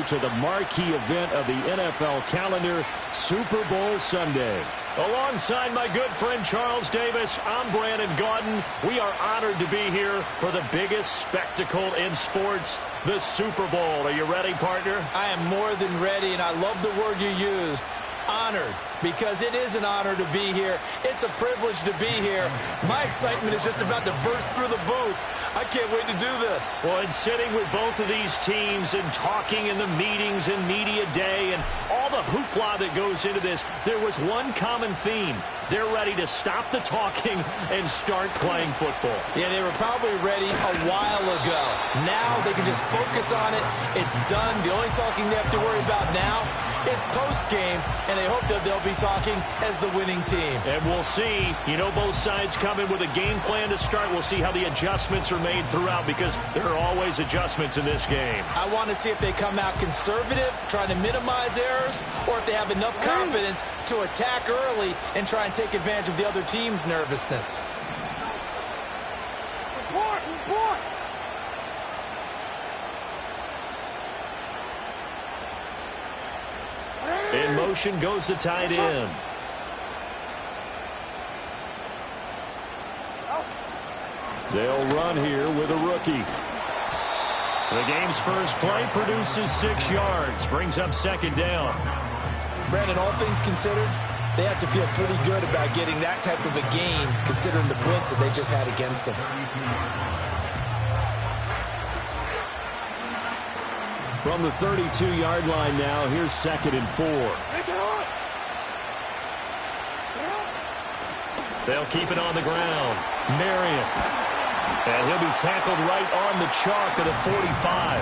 to the marquee event of the NFL calendar, Super Bowl Sunday. Alongside my good friend Charles Davis, I'm Brandon Gaudin. We are honored to be here for the biggest spectacle in sports, the Super Bowl. Are you ready, partner? I am more than ready, and I love the word you used, honored, because it is an honor to be here. It's a privilege to be here. My excitement is just about to burst through the booth. I can't wait to do this. Well, and sitting with both of these teams and talking in the meetings and media day and all the hoopla that goes into this, there was one common theme. They're ready to stop the talking and start playing football. Yeah, they were probably ready a while ago. Now they can just focus on it. It's done. The only talking they have to worry about now is post-game, and they hope that they'll be talking as the winning team. And we'll see. You know, both sides come in with a game plan to start. We'll see how the adjustments are made throughout, because there are always adjustments in this game. I want to see if they come out conservative, trying to minimize errors, or if they have enough confidence to attack early and try and take advantage of the other team's nervousness. In motion goes the tight end. They'll run here with a rookie. The game's first play produces 6 yards, brings up second down. Brandon, all things considered, they have to feel pretty good about getting that type of a game, considering the blitz that they just had against them. From the 32-yard line now, here's 2nd and 4. They'll keep it on the ground. Marion. And he'll be tackled right on the chalk of the 45.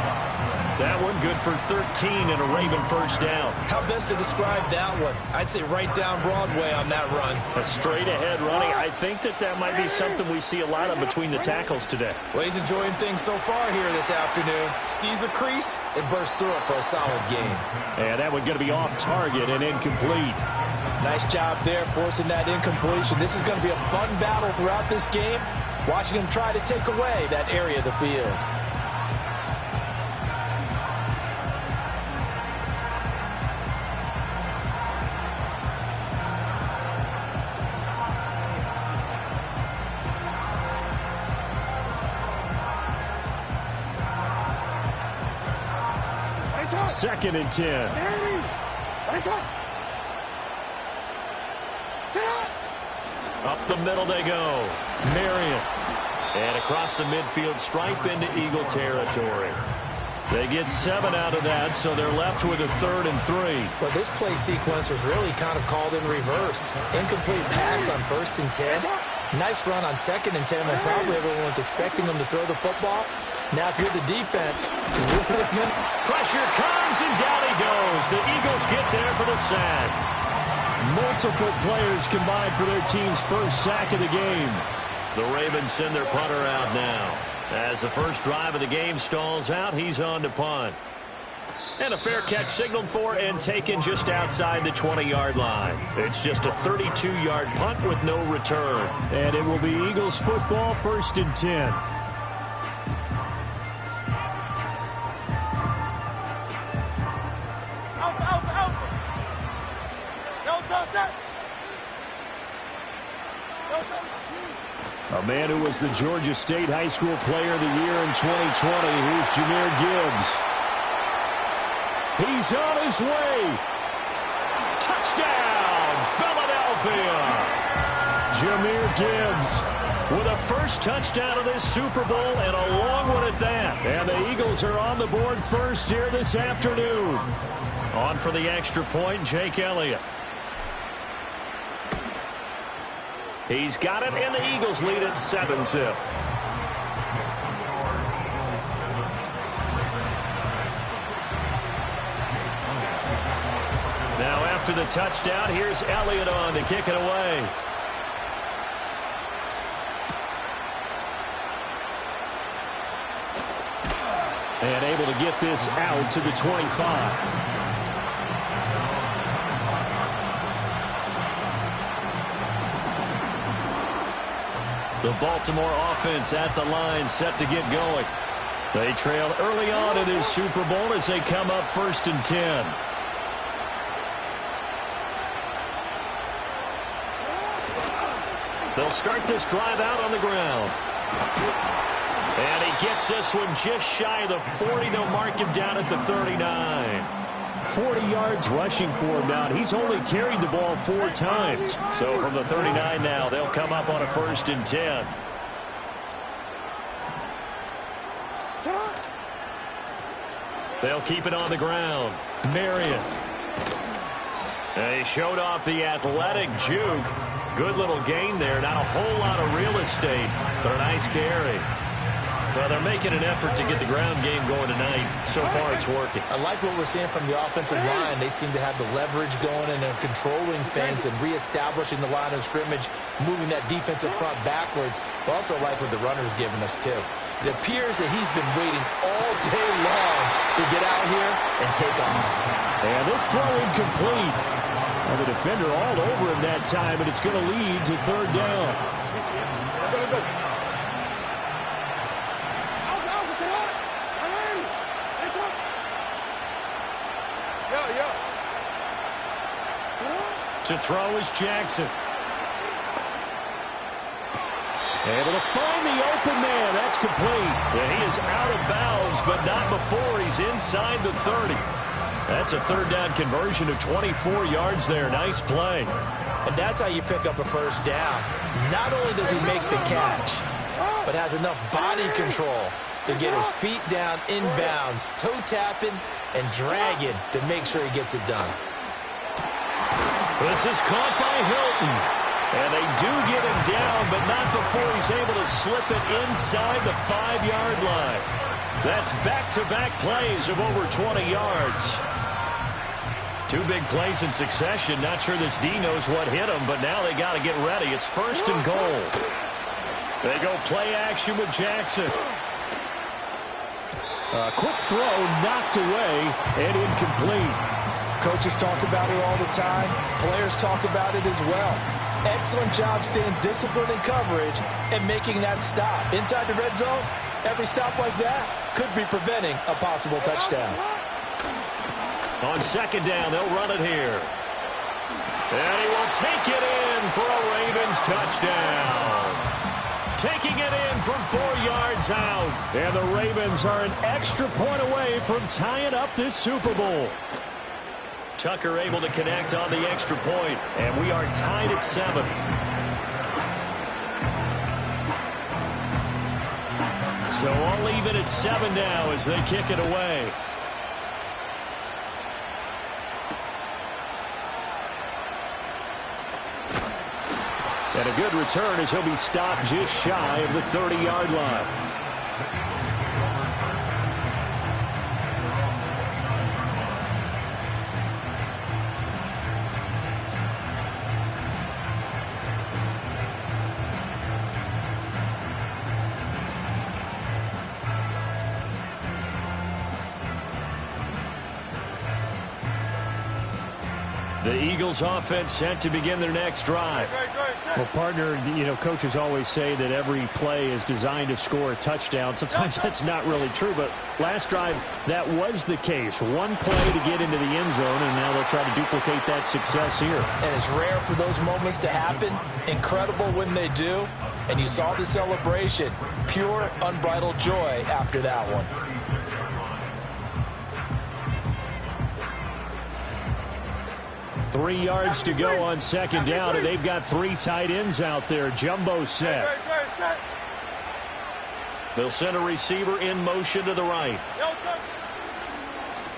That one good for 13 and a Raven first down. How best to describe that one? I'd say right down Broadway on that run. A straight-ahead running. I think that might be something we see a lot of between the tackles today. Well, he's enjoying things so far here this afternoon. Sees a crease and bursts through it for a solid game. And that one going to be off target and incomplete. Nice job there forcing that incompletion. This is going to be a fun battle throughout this game, watching him try to take away that area of the field. Second and 10. Up the middle they go. Marion. And across the midfield stripe into Eagle territory. They get 7 out of that, so they're left with a 3rd and 3. Well, this play sequence was really kind of called in reverse. Incomplete pass on 1st and 10. Nice run on 2nd and 10 when probably everyone was expecting them to throw the football. Now, if you're the defense, really good. Pressure comes, and down he goes. The Eagles get there for the sack. Multiple players combined for their team's first sack of the game. The Ravens send their punter out now. As the first drive of the game stalls out, he's on to punt. And a fair catch signaled for and taken just outside the 20-yard line. It's just a 32-yard punt with no return. And it will be Eagles football, 1st and 10. A man who was the Georgia State High School Player of the Year in 2020. Here's Jahmyr Gibbs. He's on his way. Touchdown, Philadelphia. Jahmyr Gibbs with a first touchdown of this Super Bowl, and a long one at that. And the Eagles are on the board first here this afternoon. On for the extra point, Jake Elliott. He's got it, and the Eagles lead at 7-zip. Now after the touchdown, here's Elliott on to kick it away. And able to get this out to the 25. The Baltimore offense at the line, set to get going. They trail early on in this Super Bowl as they come up 1st and 10. They'll start this drive out on the ground. And he gets this one just shy of the 40. They'll mark him down at the 39. 40 yards rushing for him now. He's only carried the ball 4 times. So from the 39 now, they'll come up on a 1st and 10. They'll keep it on the ground. Marion. They showed off the athletic juke. Good little gain there. Not a whole lot of real estate, but a nice carry. Well, they're making an effort to get the ground game going tonight. So far, it's working. I like what we're seeing from the offensive line. They seem to have the leverage going and they're controlling things and reestablishing the line of scrimmage, moving that defensive front backwards. But also like what the runner's giving us, too. It appears that he's been waiting all day long to get out here and take off. And this throw incomplete. And the defender all over him that time, and it's going to lead to 3rd down. To throw is Jackson. Able to find the open man. That's complete. And he is out of bounds, but not before he's inside the 30. That's a 3rd down conversion of 24 yards there. Nice play. And that's how you pick up a 1st down. Not only does he make the catch, but has enough body control to get his feet down inbounds, toe tapping and dragging to make sure he gets it done. This is caught by Hilton. And they do get him down, but not before he's able to slip it inside the 5-yard line. That's back-to-back plays of over 20 yards. 2 big plays in succession. Not sure this D knows what hit him, but now they got to get ready. It's 1st and goal. They go play action with Jackson. A quick throw knocked away and incomplete. Coaches talk about it all the time. Players talk about it as well. Excellent job staying disciplined in coverage and making that stop. Inside the red zone, every stop like that could be preventing a possible touchdown. On 2nd down, they'll run it here. And he will take it in for a Ravens touchdown. Taking it in from 4 yards out. And the Ravens are an extra point away from tying up this Super Bowl. Tucker able to connect on the extra point, and we are tied at 7. So all even at 7 now as they kick it away. And a good return as he'll be stopped just shy of the 30-yard line. The Eagles offense set to begin their next drive. Well, partner, coaches always say that every play is designed to score a touchdown. Sometimes that's not really true, but last drive, that was the case. One play to get into the end zone, and now they'll try to duplicate that success here. And it's rare for those moments to happen. Incredible when they do. And you saw the celebration. Pure, unbridled joy after that one. Three yards to go on 2nd down, and they've got 3 tight ends out there. Jumbo set. They'll send a receiver in motion to the right.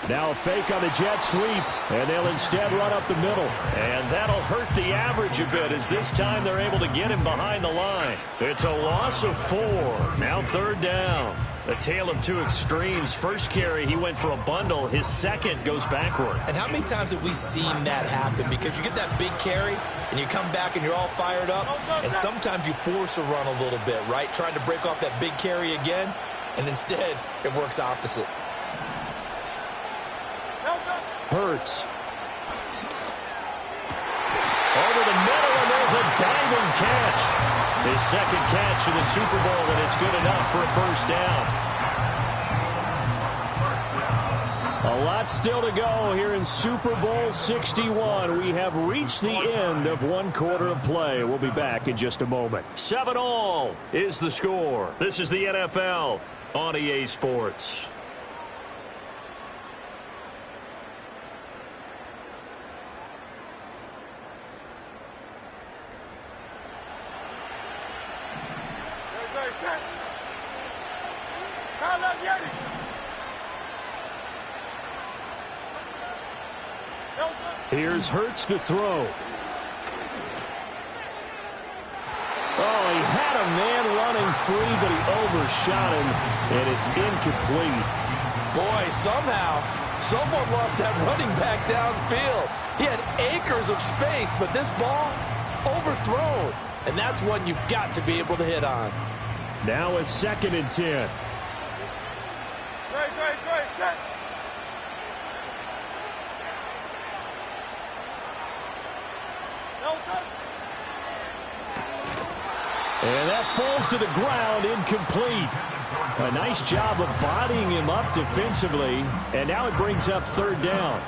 Now a fake on the jet sweep, and they'll instead run up the middle. And that'll hurt the average a bit as this time they're able to get him behind the line. It's a loss of 4. Now 3rd down. A tale of 2 extremes. First carry, he went for a bundle. His second goes backward. And how many times have we seen that happen? Because you get that big carry, and you come back and you're all fired up, and sometimes you force a run a little bit, right? Trying to break off that big carry again, and instead it works opposite. Hurts. Over the middle, and there's a diving catch. His second catch in the Super Bowl, and it's good enough for a 1st down. Lots still to go here in Super Bowl 61. We have reached the end of one quarter of play. We'll be back in just a moment. 7-all is the score. This is the NFL on EA Sports. Here's Hurts to throw. Oh, he had a man running free, but he overshot him, and it's incomplete. Boy, somehow, someone lost that running back downfield. He had acres of space, but this ball overthrown, and that's one you've got to be able to hit on. Now a 2nd and 10. And that falls to the ground, incomplete. A nice job of bodying him up defensively, and now it brings up 3rd down.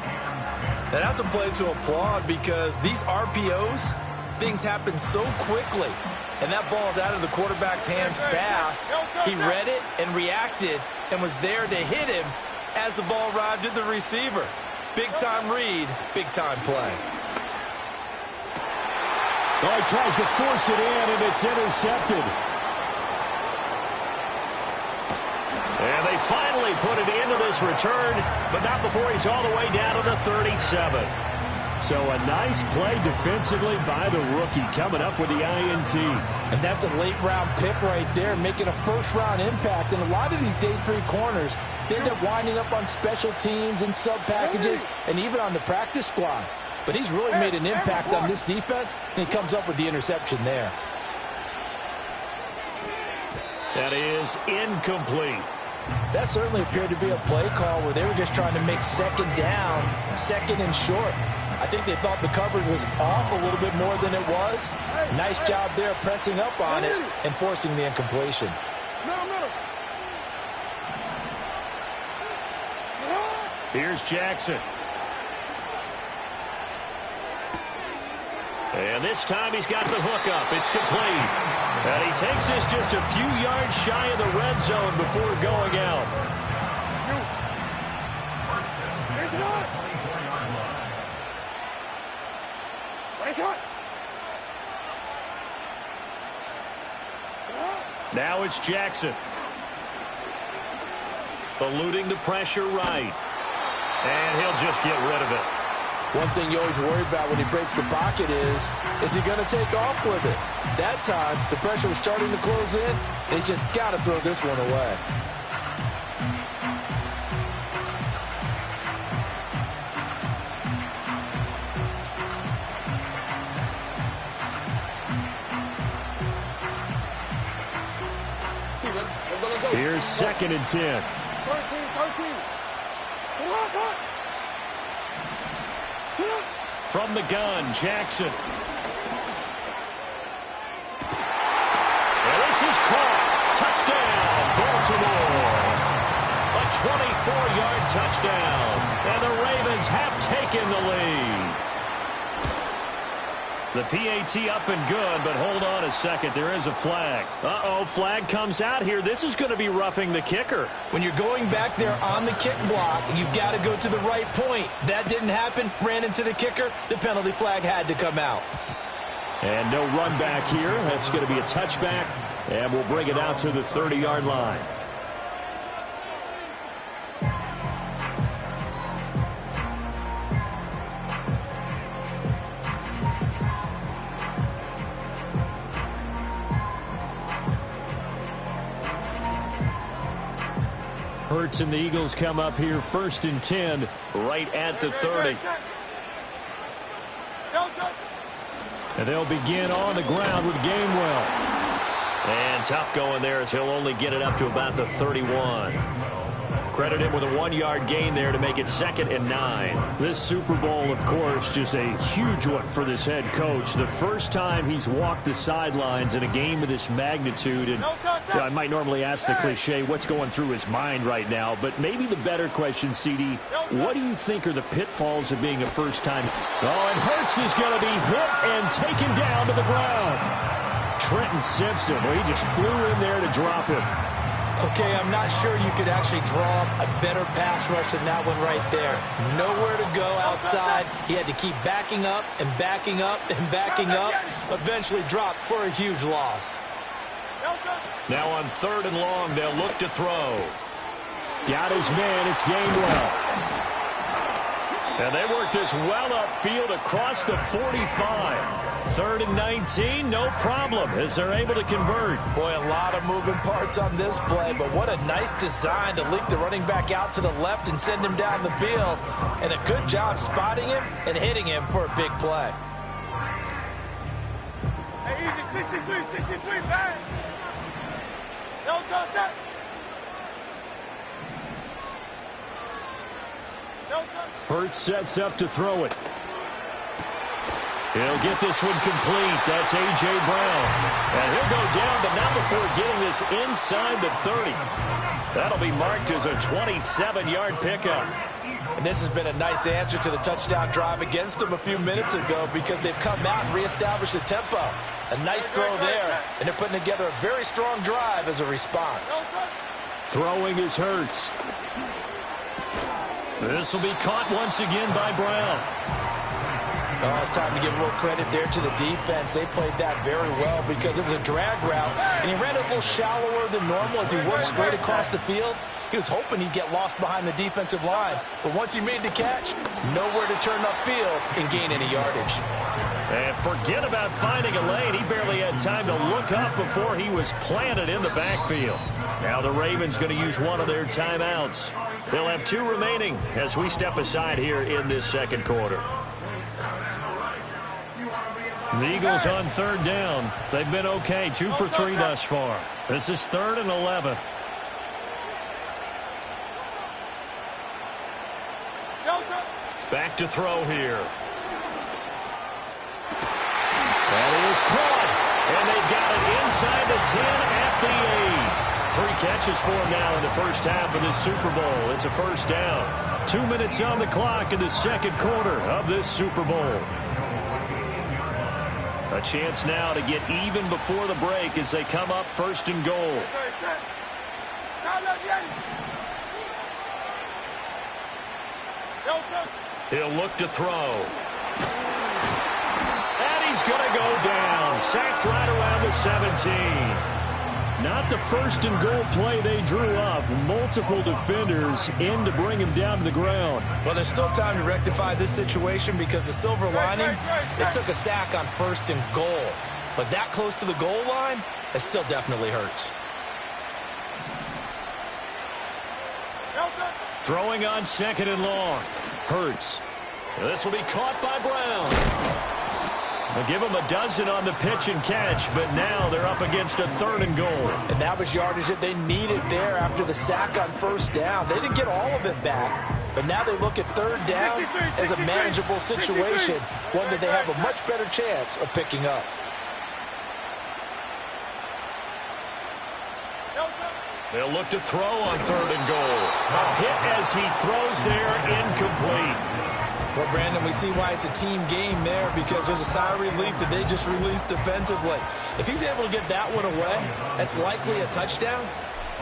And that's a play to applaud because these RPOs, things happen so quickly. And that ball's out of the quarterback's hands fast. He read it and reacted and was there to hit him as the ball arrived at the receiver. Big-time read, big-time play. Oh, he tries to force it in, and it's intercepted. And they finally put it into this return, but not before he's all the way down to the 37. So a nice play defensively by the rookie, coming up with the INT. And that's a late-round pick right there, making a first-round impact. And a lot of these day 3 corners, they end up winding up on special teams and sub-packages and even on the practice squad. But he's really made an impact on this defense, and he comes up with the interception there. That is incomplete. That certainly appeared to be a play call where they were just trying to make 2nd down, 2nd and short. I think they thought the coverage was off a little bit more than it was. Nice job there pressing up on it and forcing the incompletion. Here's Jackson. And this time he's got the hook up. It's complete. And he takes this just a few yards shy of the red zone before going out. Now it's Jackson. Eluding the pressure right. And he'll just get rid of it. One thing you always worry about when he breaks the pocket is he going to take off with it? That time, the pressure was starting to close in, and he's just got to throw this one away. Here's 2nd and 10. 13. From the gun, Jackson. And this is caught. Touchdown, Baltimore. A 24-yard touchdown. And the Ravens have taken the lead. The PAT up and good, but hold on a second. There is a flag. Uh-oh, flag comes out here. This is going to be roughing the kicker. When you're going back there on the kick block, you've got to go to the right point. That didn't happen. Ran into the kicker. The penalty flag had to come out. And no run back here. That's going to be a touchback, and we'll bring it out to the 30-yard line. Hurts and the Eagles come up here 1st and 10 right at the 30. And they'll begin on the ground with Gainwell. And tough going there as he'll only get it up to about the 31. Credit him with a 1-yard gain there to make it 2nd and 9. This Super Bowl, of course, just a huge one for this head coach. The first time he's walked the sidelines in a game of this magnitude. And I might normally ask the cliche, what's going through his mind right now? But maybe the better question, CD, what do you think are the pitfalls of being a first-time? Oh, and Hurts is going to be hit and taken down to the ground. Trenton Simpson, well, he just flew in there to drop him. Okay, I'm not sure you could actually draw a better pass rush than that one right there. Nowhere to go outside. He had to keep backing up and backing up and backing up. Eventually dropped for a huge loss. Now on 3rd and long, they'll look to throw. Got his man. It's Gainwell. And they work this well upfield across the 45. 3rd and 19, no problem, as they're able to convert. Boy, a lot of moving parts on this play, but what a nice design to leak the running back out to the left and send him down the field. And a good job spotting him and hitting him for a big play. Hey, easy, 63, man. Don't touch that. Hurts sets up to throw it. He'll get this one complete. That's A.J. Brown. And he'll go down, but not before getting this inside the 30. That'll be marked as a 27-yard pickup. And this has been a nice answer to the touchdown drive against them a few minutes ago because they've come out and reestablished the tempo. A nice throw there, and they're putting together a very strong drive as a response. Throwing is Hurts. This will be caught once again by Brown. Oh, it's time to give a little credit there to the defense. They played that very well because it was a drag route, and he ran it a little shallower than normal as he worked straight across the field. He was hoping he'd get lost behind the defensive line, but once he made the catch, nowhere to turn upfield and gain any yardage. And forget about finding a lane. He barely had time to look up before he was planted in the backfield. Now the Ravens going to use one of their timeouts. They'll have 2 remaining as we step aside here in this second quarter. The Eagles on 3rd down. They've been okay, 2 for 3 thus far. This is 3rd and 11. Back to throw here. That is caught. And they've got it inside the 10 at the 8. 3 catches for him now in the first half of this Super Bowl. It's a first down. 2 minutes on the clock in the second quarter of this Super Bowl. A chance now to get even before the break as they come up 1st and goal. He'll look to throw. And he's going to go down. Sacked right around the 17. Not the 1st and goal play they drew up. Multiple defenders in to bring him down to the ground. Well, there's still time to rectify this situation because the silver lining, they took a sack on 1st and goal. But that close to the goal line, it still definitely hurts. Throwing on 2nd and long. Hurts. This will be caught by Brown. They'll give him a dozen on the pitch and catch, but now they're up against a 3rd and goal. And that was yardage that they needed there after the sack on 1st down. They didn't get all of it back, but now they look at 3rd down as a manageable situation, one that they have a much better chance of picking up. They'll look to throw on 3rd and goal. A hit as he throws there, incomplete. Well, Brandon, we see why it's a team game there because there's a sigh of relief that they just released defensively. If he's able to get that one away, that's likely a touchdown.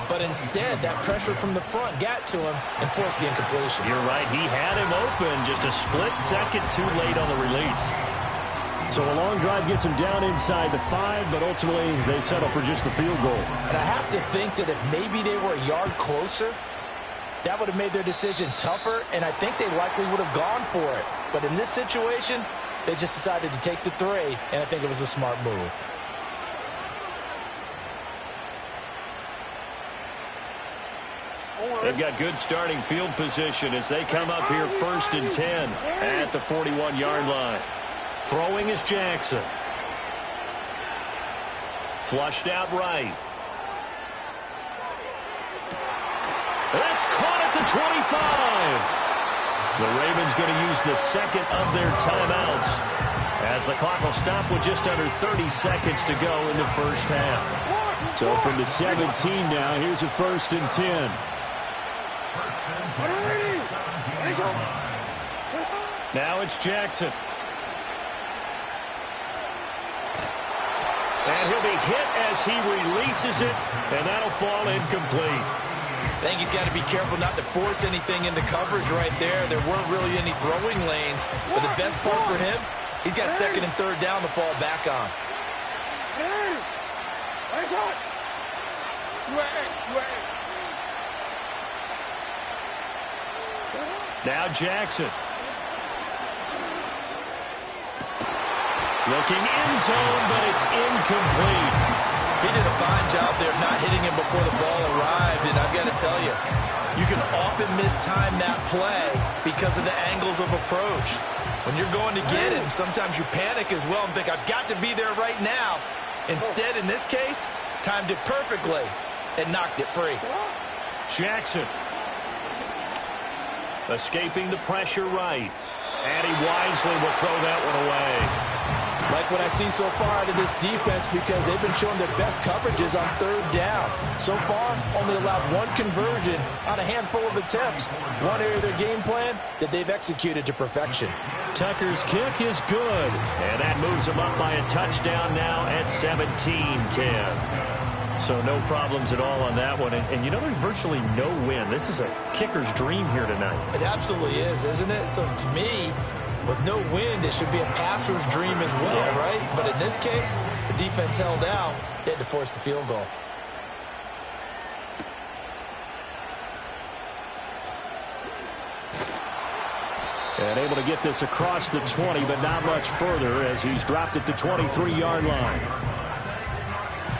But instead, that pressure from the front got to him and forced the incompletion. You're right. He had him open just a split second too late on the release. So a long drive gets them down inside the 5, but ultimately they settle for just the field goal. And I have to think that if maybe they were a yard closer, that would have made their decision tougher, and I think they likely would have gone for it. But in this situation, they just decided to take the 3, and I think it was a smart move. They've got good starting field position as they come up here 1st and 10 at the 41-yard line. Throwing is Jackson. Flushed out right. That's caught at the 25. The Ravens going to use the second of their timeouts as the clock will stop with just under 30 seconds to go in the first half. So from the 17 now, here's a 1st and 10. Now it's Jackson. And he'll be hit as he releases it, and that'll fall incomplete. I think he's got to be careful not to force anything into coverage right there. There weren't really any throwing lanes. But the best part for him, he's got 2nd and 3rd down to fall back on. Now Jackson. Looking end zone, but it's incomplete. He did a fine job there not hitting him before the ball arrived, and I've got to tell you, you can often mistime that play because of the angles of approach. When you're going to get it, and sometimes you panic as well and think, I've got to be there right now. Instead, in this case, timed it perfectly and knocked it free. Jackson. Escaping the pressure right. And he wisely will throw that one away. Like what I see so far out of this defense because they've been showing their best coverages on 3rd down. So far, only allowed 1 conversion on a handful of attempts. One area of their game plan that they've executed to perfection. Tucker's kick is good. And that moves him up by a touchdown now at 17-10. So no problems at all on that one. And you know, there's virtually no win. This is a kicker's dream here tonight. It absolutely is, isn't it? So to me, with no wind, it should be a passer's dream as well, right? But in this case, the defense held out. They had to force the field goal. And able to get this across the 20, but not much further as he's dropped it to 23-yard line.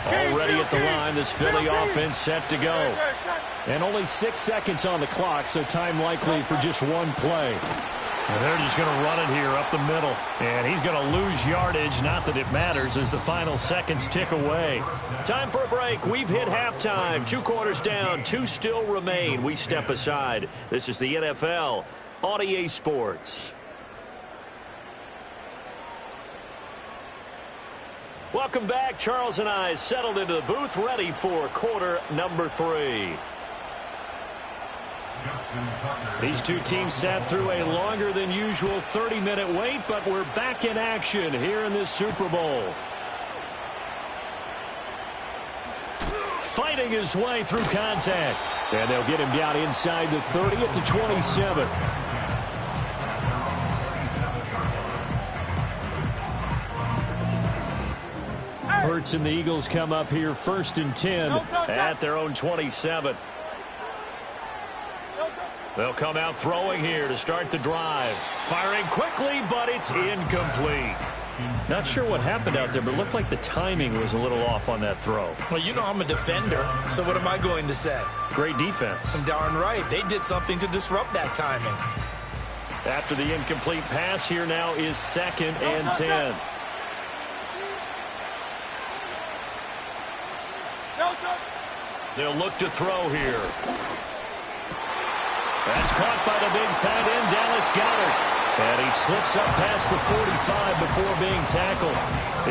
Already at the line, this Philly offense set to go. And only 6 seconds on the clock, so time likely for just 1 play. And they're just going to run it here up the middle. And he's going to lose yardage, not that it matters, as the final seconds tick away. Time for a break. We've hit halftime. 2 quarters down, 2 still remain. We step aside. This is the NFL on EA Sports. Welcome back. Charles and I settled into the booth, ready for quarter number 3. These two teams sat through a longer than usual 30-minute wait, but we're back in action here in this Super Bowl. Fighting his way through contact. And they'll get him down inside the 30 at the 27. Hurts and the Eagles come up here 1st and 10 at their own 27. They'll come out throwing here to start the drive. Firing quickly, but it's incomplete. Not sure what happened out there, but it looked like the timing was a little off on that throw. Well, you know I'm a defender, so what am I going to say? Great defense. I'm darn right. They did something to disrupt that timing. After the incomplete pass, here now is 2nd and 10. They'll look to throw here. That's caught by the big tight end, Dallas Goedert. And he slips up past the 45 before being tackled.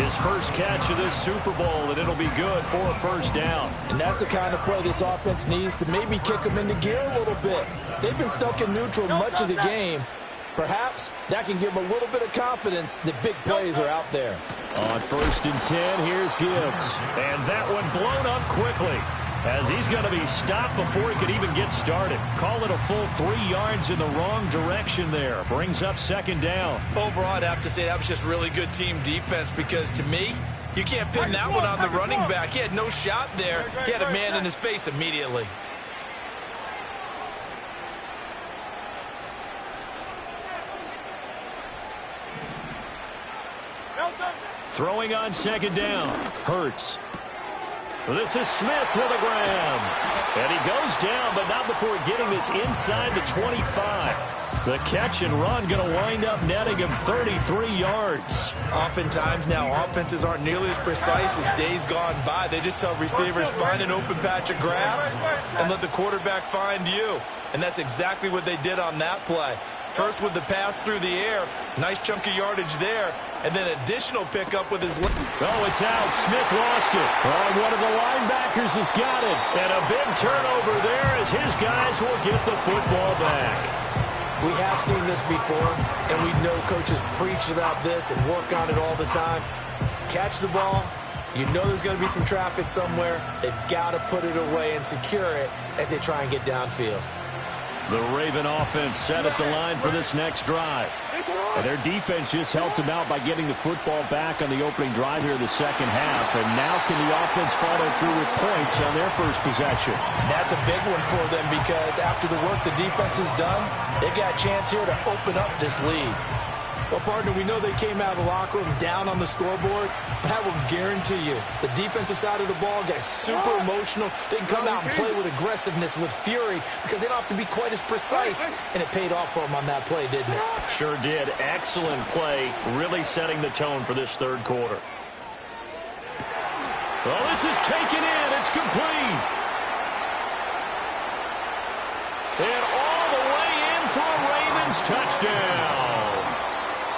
His first catch of this Super Bowl, and it'll be good for a 1st down. And that's the kind of play this offense needs to maybe kick them into gear a little bit. They've been stuck in neutral much of the game. Perhaps that can give them a little bit of confidence that big plays are out there. On 1st and 10, here's Gibbs. And that one blown up quickly, as he's going to be stopped before he could even get started. Call it a full 3 yards in the wrong direction there. Brings up 2nd down. Overall, I'd have to say that was just really good team defense because, to me, you can't pin that one on the running back. He had no shot there. He had a man in his face immediately. Throwing on 2nd down. Hurts. This is Smith with a grab. And he goes down, but not before getting this inside the 25. The catch and run going to wind up netting him 33 yards. Oftentimes now, offenses aren't nearly as precise as days gone by. They just tell receivers, find an open patch of grass and let the quarterback find you. And that's exactly what they did on that play. First with the pass through the air, nice chunk of yardage there, and then additional pickup with his... Oh, it's out. Smith lost it. Oh, one of the linebackers has got it. And a big turnover there as his guys will get the football back. We have seen this before, and we know coaches preach about this and work on it all the time. Catch the ball. You know there's going to be some traffic somewhere. They've got to put it away and secure it as they try and get downfield. The Raven offense set at the line for this next drive. And their defense just helped them out by getting the football back on the opening drive here in the second half. And now can the offense follow through with points on their first possession? That's a big one for them because after the work the defense has done, they've got a chance here to open up this lead. Well, partner, we know they came out of the locker room down on the scoreboard, but I will guarantee you the defensive side of the ball gets super emotional. They can come out and play with aggressiveness, with fury, because they don't have to be quite as precise, and it paid off for them on that play, didn't it? Sure did. Excellent play, really setting the tone for this third quarter. Well, this is taken in. It's complete. And all the way in for a Ravens touchdown.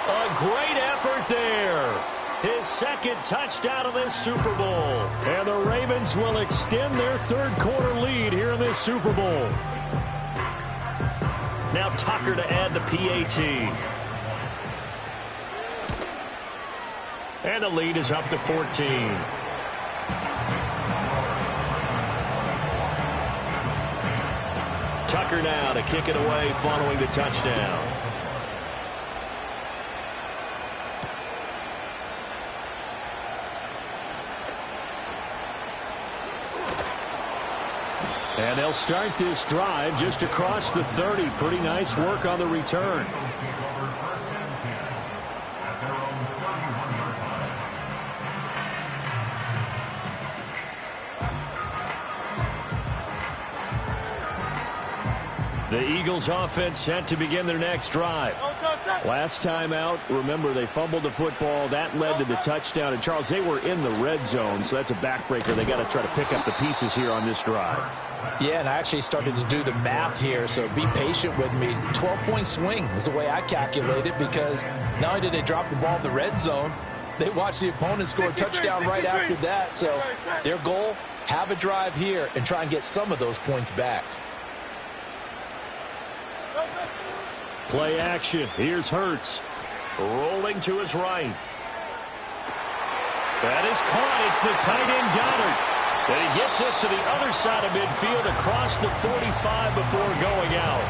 A great effort there. His second touchdown of this Super Bowl. And the Ravens will extend their third quarter lead here in this Super Bowl. Now Tucker to add the PAT. And the lead is up to 14. Tucker now to kick it away following the touchdown. And they'll start this drive just across the 30. Pretty nice work on the return. The Eagles offense set to begin their next drive. Last time out, remember, they fumbled the football. That led to the touchdown. And, Charles, they were in the red zone, so that's a backbreaker. They got to try to pick up the pieces here on this drive. Yeah, and I actually started to do the math here, so be patient with me. 12-point swing is the way I calculate it, because not only did they drop the ball in the red zone, they watched the opponent score a touchdown right after that. So their goal, have a drive here and try and get some of those points back. Play action. Here's Hurts. Rolling to his right. That is caught. It's the tight end Goddard. And he gets us to the other side of midfield across the 45 before going out.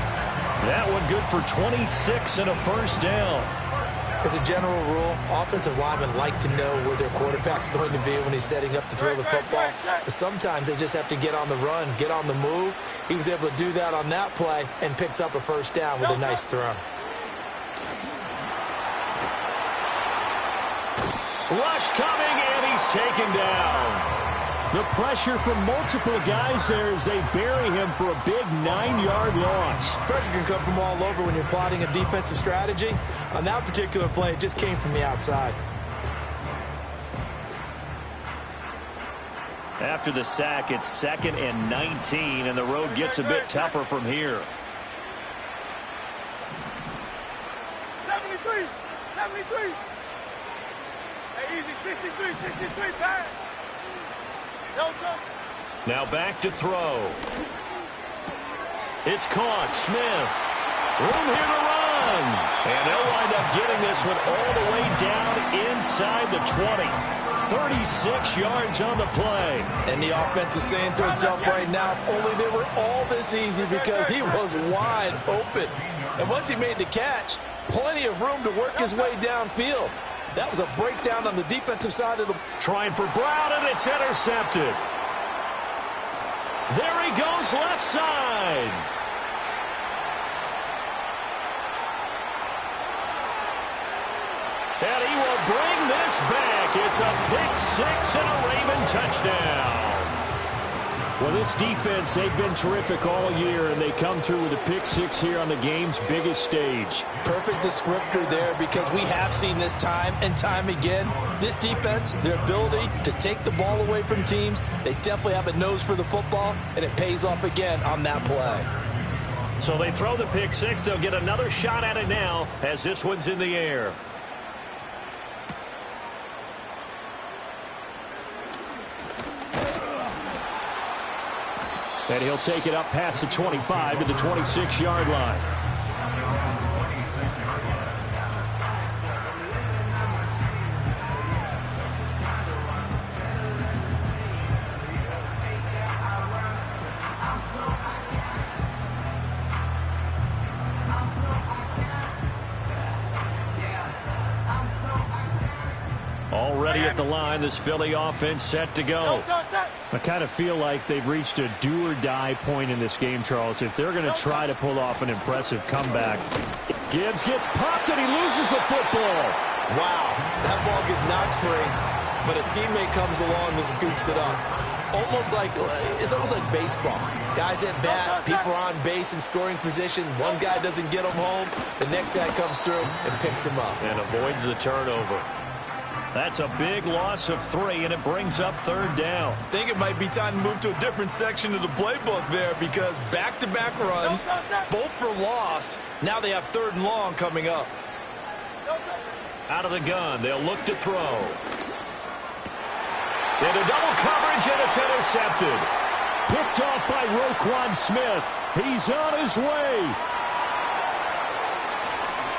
That one good for 26 and a first down. As a general rule, offensive linemen like to know where their quarterback's going to be when he's setting up to throw the football. But sometimes they just have to get on the run, get on the move. He was able to do that on that play and picks up a first down with a nice throw. Rush coming, and he's taken down. The pressure from multiple guys there as they bury him for a big 9-yard loss. Pressure can come from all over when you're plotting a defensive strategy. On that particular play, it just came from the outside. After the sack, it's 2nd and 19, and the road gets a bit tougher from here. 73, 73. Hey, easy, 63, pass. Now back to throw. It's caught. Smith. Room here to run. And they'll wind up getting this one all the way down inside the 20. 36 yards on the play. And the offense is saying to itself right now, if only they were all this easy, because he was wide open. And once he made the catch, plenty of room to work his way downfield. That was a breakdown on the defensive side of the... Trying for Brown, and it's intercepted. There he goes, left side. And he will bring this back. It's a pick six and a Raven touchdown. Well, this defense, they've been terrific all year, and they come through with a pick six here on the game's biggest stage. Perfect descriptor there, because we have seen this time and time again. This defense, their ability to take the ball away from teams, they definitely have a nose for the football, and it pays off again on that play. So they throw the pick six. They'll get another shot at it now as this one's in the air. And he'll take it up past the 25 to the 26-yard line. Already at the line, this Philly offense set to go. I kind of feel like they've reached a do-or-die point in this game, Charles. If they're going to try to pull off an impressive comeback. Gibbs gets popped and he loses the football. Wow, that ball gets knocked free, but a teammate comes along and scoops it up. It's almost like baseball. Guys at bat, people are on base in scoring position. One guy doesn't get him home. The next guy comes through and picks him up. And avoids the turnover. That's a big loss of 3, and it brings up third down. I think it might be time to move to a different section of the playbook there, because back-to-back runs, both for loss. Now they have 3rd and long coming up. Out of the gun, they'll look to throw. Into double coverage, and it's intercepted. Picked off by Roquan Smith. He's on his way.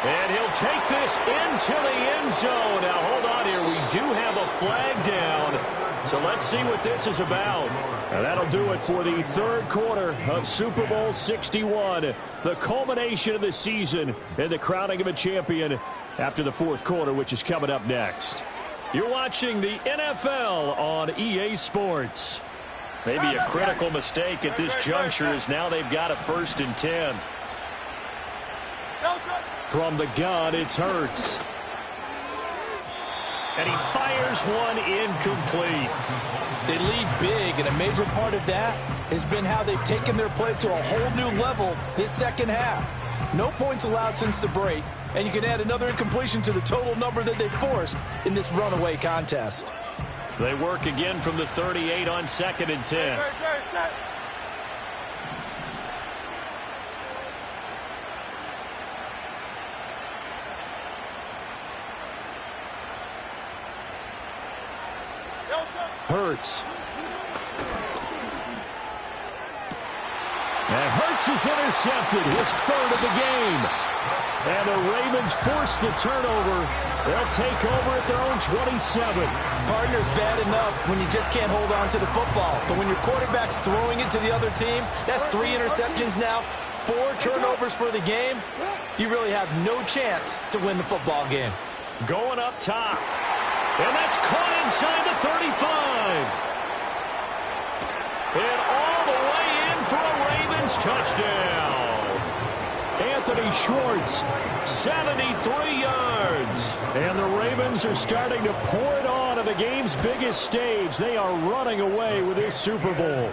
And he'll take this into the end zone. Now, hold on here. We do have a flag down. So let's see what this is about. And that'll do it for the third quarter of Super Bowl 61. The culmination of the season and the crowning of a champion after the fourth quarter, which is coming up next. You're watching the NFL on EA Sports. Maybe a critical mistake at this juncture, as now they've got a 1st and 10. From the gun, it's Hurts. And he fires one incomplete. They lead big, and a major part of that has been how they've taken their play to a whole new level this second half. No points allowed since the break, and you can add another incompletion to the total number that they forced in this runaway contest. They work again from the 38 on 2nd and 10. Hurts. And Hurts is intercepted, his 3rd of the game. And the Ravens force the turnover. They'll take over at their own 27. Partner's bad enough when you just can't hold on to the football. But when your quarterback's throwing it to the other team, that's 3 interceptions now, 4 turnovers for the game. You really have no chance to win the football game. Going up top. And that's caught inside the 35. And all the way in for a Ravens touchdown. Anthony Schwartz, 73 yards. And the Ravens are starting to pour it on at the game's biggest stage. They are running away with this Super Bowl.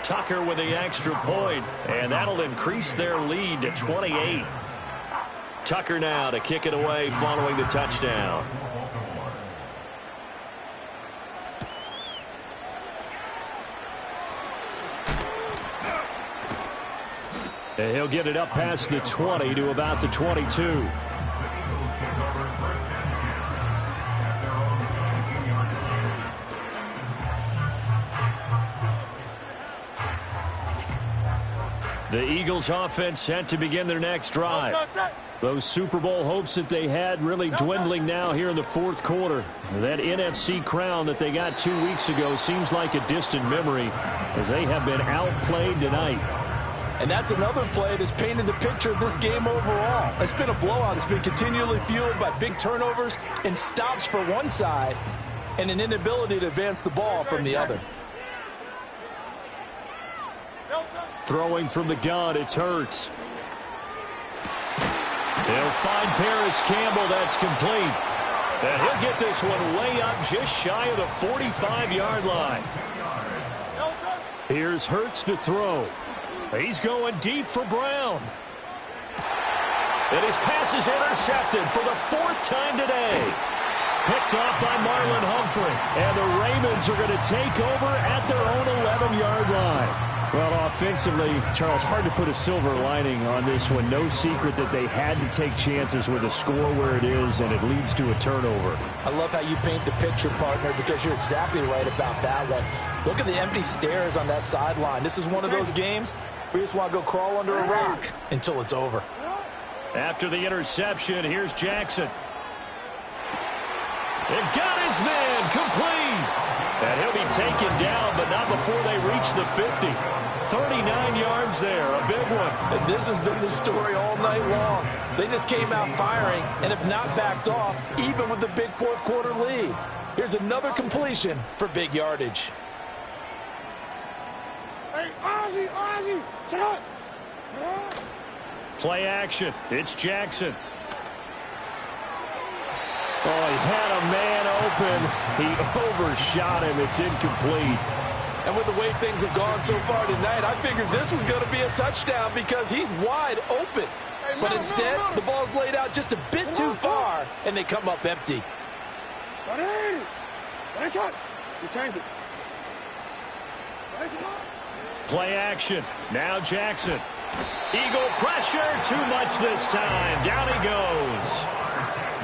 Tucker with the extra point, and that'll increase their lead to 28. Tucker now to kick it away following the touchdown. And he'll get it up past the 20 to about the 22. The Eagles offense set to begin their next drive. Those Super Bowl hopes that they had really dwindling now here in the fourth quarter. That NFC crown that they got 2 weeks ago seems like a distant memory as they have been outplayed tonight. And that's another play that's painted the picture of this game overall. It's been a blowout. It's been continually fueled by big turnovers and stops for one side and an inability to advance the ball from the other. Throwing from the gun, it's Hurts. They'll find Paris Campbell. That's complete. And he'll get this one way up just shy of the 45-yard line. Here's Hurts to throw. He's going deep for Brown. And his pass is intercepted for the 4th time today. Picked off by Marlon Humphrey. And the Ravens are going to take over at their own 11-yard line. Well, offensively, Charles, hard to put a silver lining on this one. No secret that they had to take chances with a score where it is, and it leads to a turnover. I love how you paint the picture, partner, because you're exactly right about that one. Look at the empty stares on that sideline. This is one of those games where you just want to go crawl under a rock until it's over. After the interception, here's Jackson. And got his man complete. And he'll be taken down, but not before they reach the 50. 39 yards there, a big one. And this has been the story all night long. They just came out firing and have not backed off, even with the big fourth-quarter lead. Here's another completion for big yardage. Hey, Ozzie, shut up. Play action. It's Jackson. Oh, he had a man open. He overshot him. It's incomplete. And with the way things have gone so far tonight, I figured this was going to be a touchdown because he's wide open. But instead, the ball's laid out just a bit too far, and they come up empty. Play action. Now Jackson. Eagle pressure. Too much this time. Down he goes.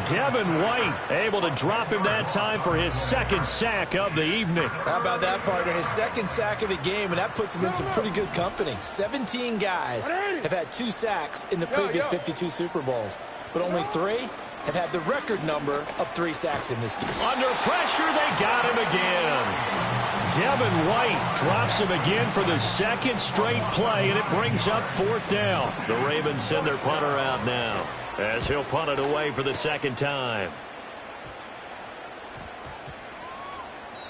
Devin White able to drop him that time for his 2nd sack of the evening. How about that, partner? His 2nd sack of the game, and that puts him in some pretty good company. 17 guys have had 2 sacks in the previous 52 Super Bowls, but only 3 have had the record number of 3 sacks in this game. Under pressure, they got him again. Devin White drops him again for the 2nd straight play, and it brings up 4th down. The Ravens send their punter out now, as he'll punt it away for the 2nd time.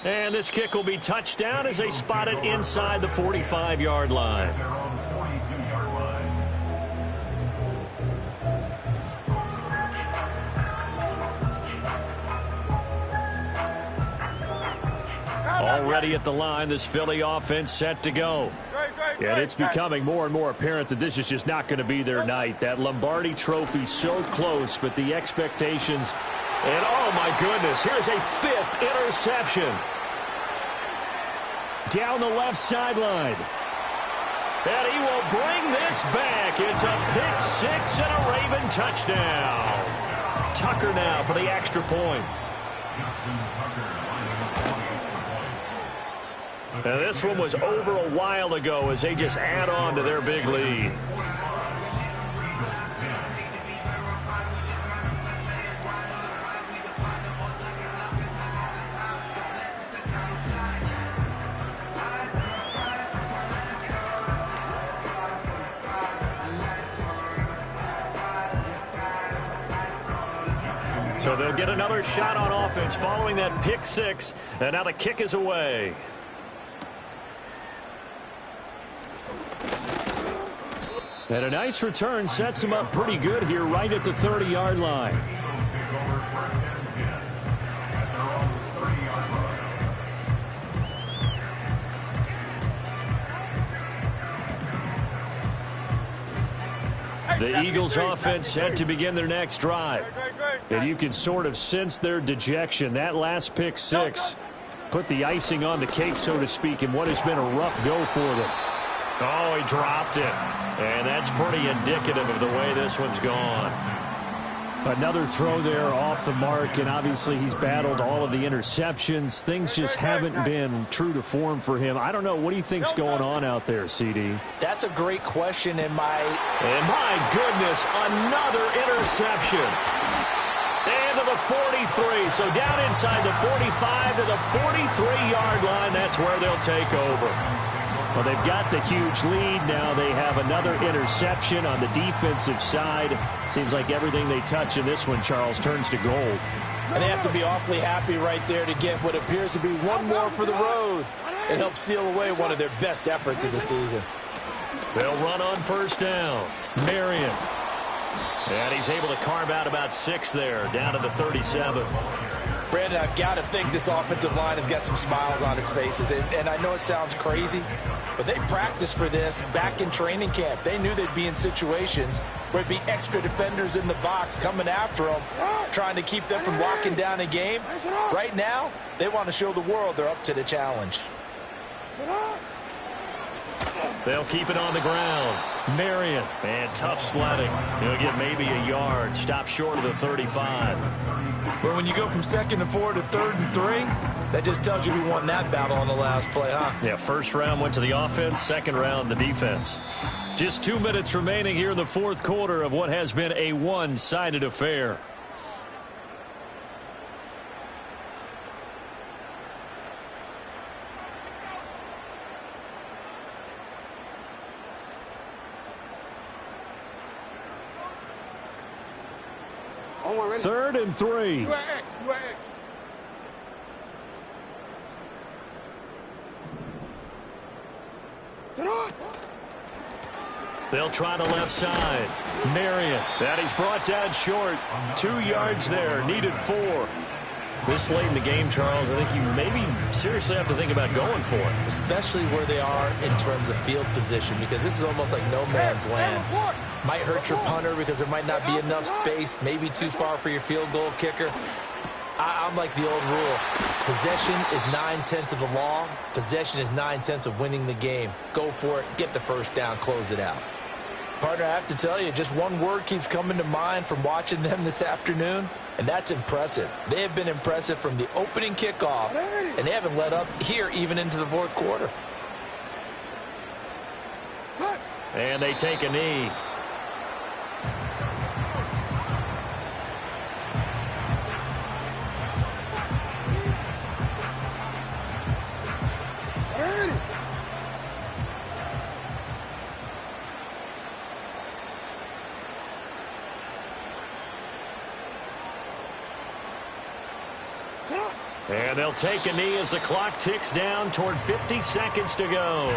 And this kick will be touchdown as they spot it inside the 45-yard line. Already at the line, this Philly offense set to go. And it's becoming more and more apparent that this is just not going to be their night. That Lombardi trophy so close, but the expectations. And oh my goodness, here's a 5th interception. Down the left sideline. And he will bring this back. It's a pick 6 and a Raven touchdown. Tucker now for the extra point. Now this one was over a while ago as they just add on to their big lead. So they'll get another shot on offense following that pick 6, and now the kick is away. And a nice return sets him up pretty good here right at the 30-yard line. The Eagles offense set to begin their next drive. And you can sort of sense their dejection. That last pick 6 put the icing on the cake, so to speak, in what has been a rough go for them. Oh, he dropped it. And that's pretty indicative of the way this one's gone. Another throw there off the mark, and obviously he's battled all of the interceptions. Things just haven't been true to form for him. I don't know. What do you think's going on out there, CD? That's a great question, and my goodness, another interception. And to the 43. So down inside the 45 to the 43-yard line. That's where they'll take over. Well, they've got the huge lead. Now they have another interception on the defensive side. Seems like everything they touch in this one, Charles, turns to gold. And they have to be awfully happy right there to get what appears to be one more for the road and help seal away one of their best efforts of the season. They'll run on first down. Marion. And he's able to carve out about 6 there, down to the 37. Brandon, I've got to think this offensive line has got some smiles on its faces. And I know it sounds crazy, But they practiced for this back in training camp. They knew they'd be in situations where there'd be extra defenders in the box coming after them, trying to keep them from locking down a game. Right now, they want to show the world they're up to the challenge. They'll keep it on the ground. Marion, and tough sledding. He'll get maybe a yard. Stop short of the 35. But when you go from 2nd and 4 to 3rd and 3, that just tells you who won that battle on the last play, huh? Yeah, first round went to the offense, second round the defense. Just 2 minutes remaining here in the fourth quarter of what has been a one-sided affair. Third and 3. They'll try the left side. Marion. That he's brought down short. 2 yards there. Needed 4. This late in the game, Charles, I think you maybe seriously have to think about going for it. Especially where they are in terms of field position, because this is almost like no man's land. Might hurt your punter because there might not be enough space, maybe too far for your field goal kicker. I'm like the old rule. Possession is 9/10 of the law. Possession is 9/10 of winning the game. Go for it. Get the first down. Close it out. Partner, I have to tell you, just one word keeps coming to mind from watching them this afternoon, and that's impressive. They have been impressive from the opening kickoff, and they haven't let up here even into the fourth quarter. And they take a knee. And they'll take a knee as the clock ticks down toward 50 seconds to go.